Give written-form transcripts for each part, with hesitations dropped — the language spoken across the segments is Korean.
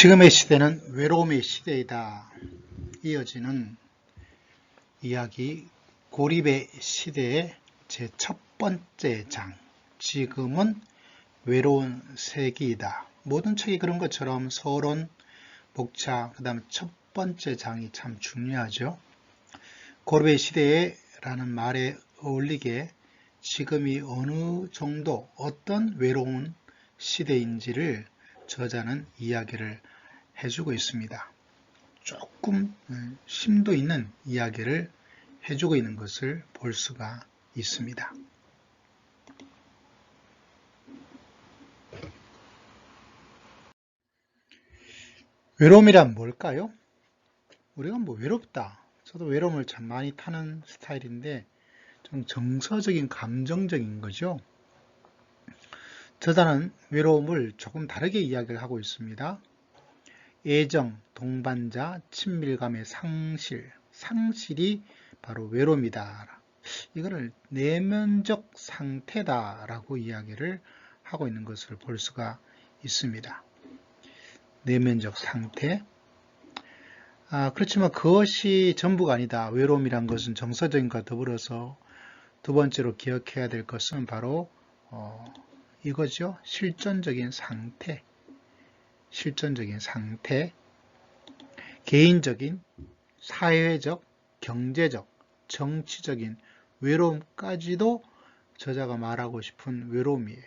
지금의 시대는 외로움의 시대이다. 이어지는 이야기 고립의 시대의 제 첫 번째 장. 지금은 외로운 세기이다. 모든 책이 그런 것처럼 서론, 목차, 그 다음에 첫 번째 장이 참 중요하죠. 고립의 시대에 라는 말에 어울리게 지금이 어느 정도 어떤 외로운 시대인지를 저자는 이야기를 해주고 있습니다. 조금 심도 있는 이야기를 해주고 있는 것을 볼 수가 있습니다. 외로움이란 뭘까요? 우리가 외롭다. 저도 외로움을 참 많이 타는 스타일인데 좀 정서적인 감정적인 거죠. 저자는 외로움을 조금 다르게 이야기를 하고 있습니다. 애정, 동반자, 친밀감의 상실이 바로 외로움이다. 이거를 내면적 상태다라고 이야기를 하고 있는 것을 볼 수가 있습니다. 내면적 상태. 그렇지만 그것이 전부가 아니다. 외로움이란 것은 정서적인과 더불어서 두 번째로 기억해야 될 것은 바로 이거죠. 실존적인 상태, 개인적인, 사회적, 경제적, 정치적인 외로움까지도 저자가 말하고 싶은 외로움이에요.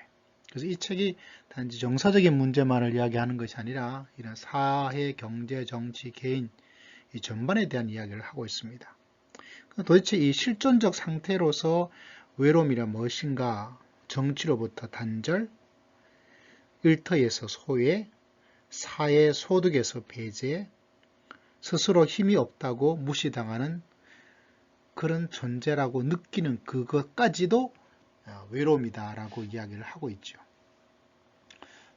그래서 이 책이 단지 정서적인 문제만을 이야기하는 것이 아니라 이런 사회, 경제, 정치, 개인 이 전반에 대한 이야기를 하고 있습니다. 도대체 이 실존적 상태로서 외로움이란 무엇인가? 정치로부터 단절, 일터에서 소외, 사회 소득에서 배제, 스스로 힘이 없다고 무시당하는 그런 존재라고 느끼는 그것까지도 외로움이다라고 이야기를 하고 있죠.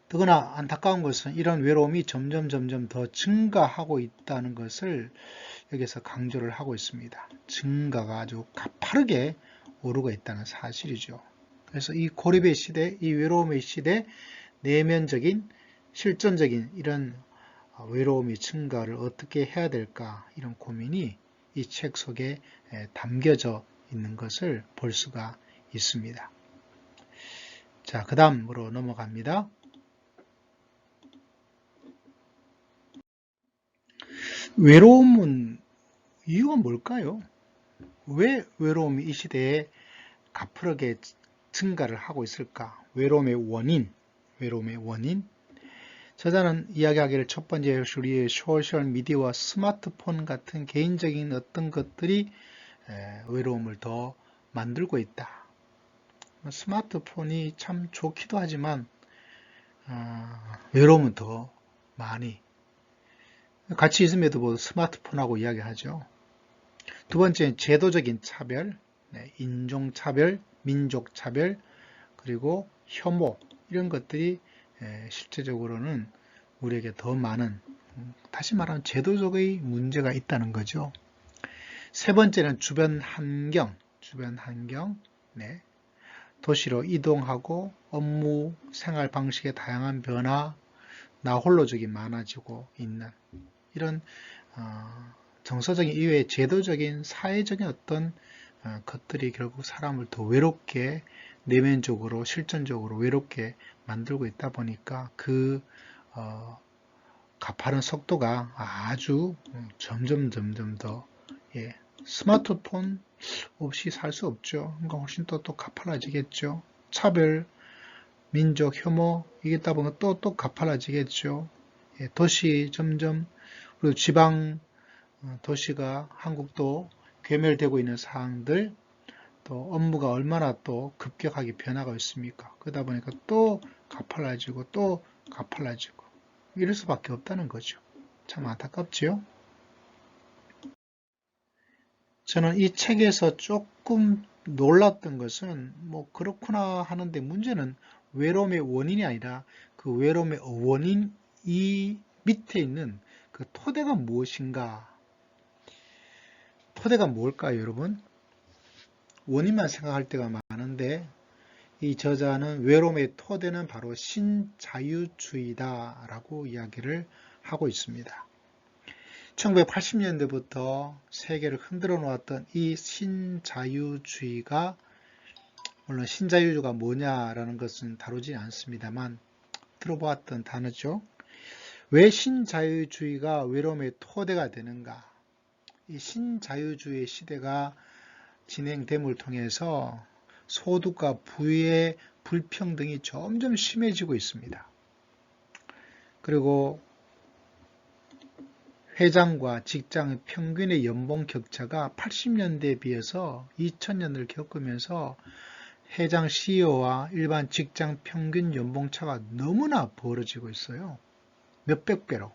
더구나 안타까운 것은 이런 외로움이 점점 더 증가하고 있다는 것을 여기서 강조를 하고 있습니다. 증가가 아주 가파르게 오르고 있다는 사실이죠. 그래서 이 고립의 시대, 이 외로움의 시대, 내면적인, 실존적인 이런 외로움의 증가를 어떻게 해야 될까 이런 고민이 이 책 속에 담겨져 있는 것을 볼 수가 있습니다. 자, 그 다음으로 넘어갑니다. 외로움은 이유가 뭘까요? 왜 외로움이 이 시대에 가파르게 증가를 하고 있을까? 외로움의 원인. 저자는 이야기하기를 첫 번째 우리의 소셜 미디어와 스마트폰 같은 개인적인 어떤 것들이 외로움을 더 만들고 있다. 스마트폰이 참 좋기도 하지만 외로움은 더 많이 같이 있음에도 스마트폰하고 이야기하죠. 두 번째는 제도적인 차별, 인종차별, 민족차별, 그리고 혐오 이런 것들이 실제적으로는 우리에게 더 많은 다시 말하면 제도적의 문제가 있다는 거죠. 세 번째는 주변 환경, 도시로 이동하고 업무, 생활 방식의 다양한 변화, 나홀로족이 많아지고 있는 이런 정서적인 이외의 제도적인 사회적인 어떤 것들이 결국 사람을 더 외롭게 내면적으로 실존적으로 외롭게 만들고 있다 보니까 그 가파른 속도가 아주 점점 더 스마트폰 없이 살 수 없죠. 그러니까 훨씬 또 가파라지겠죠. 차별, 민족, 혐오 이게 있다 보면 또 가파라지겠죠. 도시 점점 그리고 지방 도시가 한국도 괴멸되고 있는 사항들 또 업무가 얼마나 또 급격하게 변화가 있습니까? 그러다 보니까 또 가팔라지고 이럴 수밖에 없다는 거죠. 참 안타깝지요? 저는 이 책에서 조금 놀랐던 것은 그렇구나 하는데 문제는 외로움의 원인이 아니라 그 외로움의 원인 이 밑에 있는 그 토대가 무엇인가? 토대가 뭘까요, 여러분? 원인만 생각할 때가 많은데 이 저자는 외로움의 토대는 바로 신자유주의다라고 이야기를 하고 있습니다. 1980년대부터 세계를 흔들어 놓았던 이 신자유주의가, 물론 신자유주의가 뭐냐라는 것은 다루지 않습니다만 들어보았던 단어죠. 왜 신자유주의가 외로움의 토대가 되는가? 이 신자유주의 시대가 진행됨을 통해서 소득과 부의 불평등이 점점 심해지고 있습니다. 그리고 회장과 직장의 평균의 연봉 격차가 80년대에 비해서 2000년을 겪으면서 회장 CEO와 일반 직장 평균 연봉차가 너무나 벌어지고 있어요. 몇백 배로.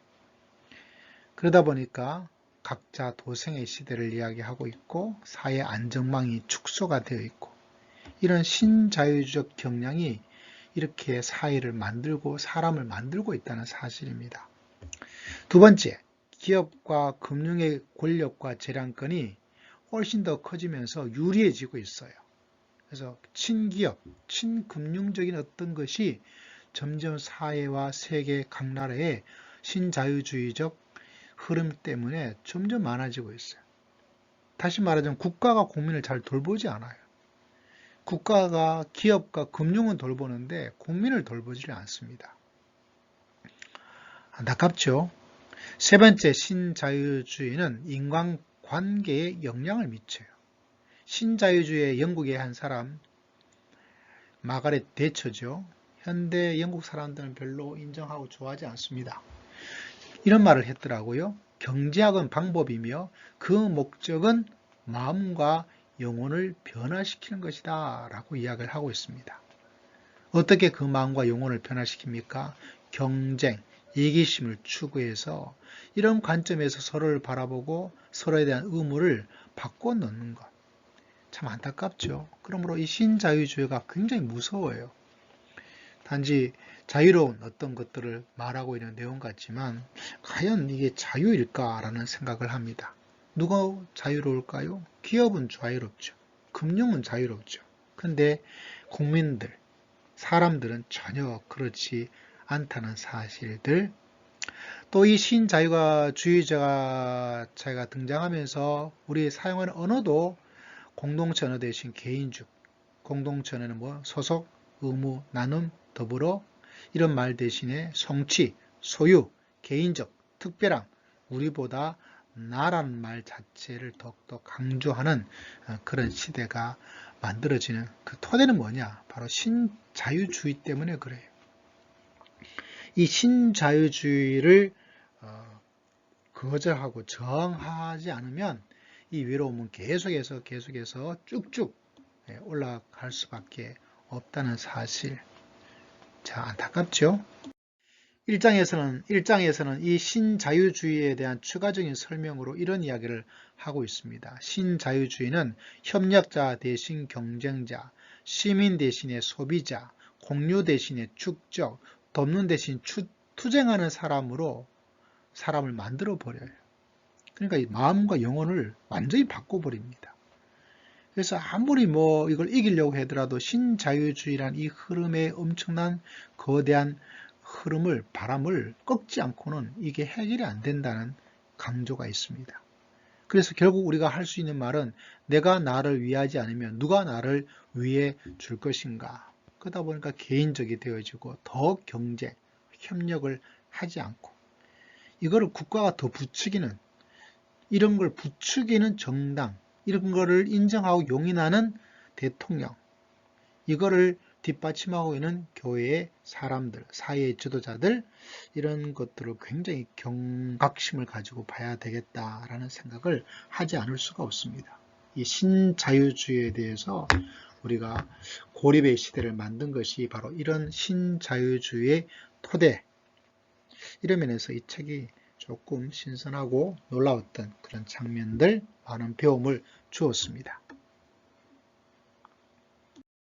그러다 보니까 각자 도생의 시대를 이야기하고 있고 사회 안전망이 축소가 되어 있고, 이런 신자유주의적 경향이 이렇게 사회를 만들고 사람을 만들고 있다는 사실입니다. 두 번째, 기업과 금융의 권력과 재량권이 훨씬 더 커지면서 유리해지고 있어요. 그래서 친기업, 친금융적인 어떤 것이 점점 사회와 세계 각 나라의 신자유주의적 흐름 때문에 점점 많아지고 있어요. 다시 말하자면 국가가 국민을 잘 돌보지 않아요. 국가가 기업과 금융은 돌보는데 국민을 돌보지 않습니다. 안타깝죠. 세 번째, 신자유주의는 인간관계에 영향을 미쳐요. 신자유주의의 영국의 한 사람, 마가렛 대처죠. 현대 영국 사람들은 별로 인정하고 좋아하지 않습니다. 이런 말을 했더라고요. 경제학은 방법이며 그 목적은 마음과 영혼을 변화시키는 것이다 라고 이야기를 하고 있습니다. 어떻게 그 마음과 영혼을 변화시킵니까? 경쟁, 이기심을 추구해서 이런 관점에서 서로를 바라보고 서로에 대한 의무를 바꿔놓는 것. 참 안타깝죠. 그러므로 이 신자유주의가 굉장히 무서워요. 단지 자유로운 어떤 것들을 말하고 있는 내용 같지만 과연 이게 자유일까라는 생각을 합니다. 누가 자유로울까요? 기업은 자유롭죠. 금융은 자유롭죠. 근데 국민들, 사람들은 전혀 그렇지 않다는 사실들. 또 이 신자유주의자가 등장하면서 우리 사용하는 언어도 공동체 언어 대신 개인주, 공동체 언어는 소속, 의무, 나눔, 더불어, 이런 말 대신에 성취, 소유, 개인적, 특별함, 우리보다 나라는 말 자체를 더욱더 강조하는 그런 시대가 만들어지는 그 토대는 뭐냐? 바로 신자유주의 때문에 그래요. 이 신자유주의를 거절하고 저항하지 않으면 이 외로움은 계속해서 쭉쭉 올라갈 수밖에 없다는 사실. 자, 안타깝죠? 1장에서는 이 신자유주의에 대한 추가적인 설명으로 이런 이야기를 하고 있습니다. 신자유주의는 협력자 대신 경쟁자, 시민 대신에 소비자, 공유 대신에 축적, 돕는 대신 투쟁하는 사람으로 사람을 만들어 버려요. 그러니까 이 마음과 영혼을 완전히 바꿔버립니다. 그래서 아무리 이걸 이기려고 하더라도 신자유주의란 이 흐름의 엄청난 거대한 바람을 꺾지 않고는 이게 해결이 안 된다는 강조가 있습니다. 그래서 결국 우리가 할 수 있는 말은 내가 나를 위하지 않으면 누가 나를 위해 줄 것인가. 그러다 보니까 개인적이 되어지고 더 경쟁, 협력을 하지 않고, 이거를 국가가 더 부추기는, 이런 걸 부추기는 정당, 이런 거를 인정하고 용인하는 대통령, 이거를 뒷받침하고 있는 교회의 사람들, 사회의 지도자들, 이런 것들을 굉장히 경각심을 가지고 봐야 되겠다라는 생각을 하지 않을 수가 없습니다. 이 신자유주의에 대해서 우리가 고립의 시대를 만든 것이 바로 이런 신자유주의의 토대, 이런 면에서 이 책이 조금 신선하고 놀라웠던 그런 장면들, 많은 배움을 주었습니다.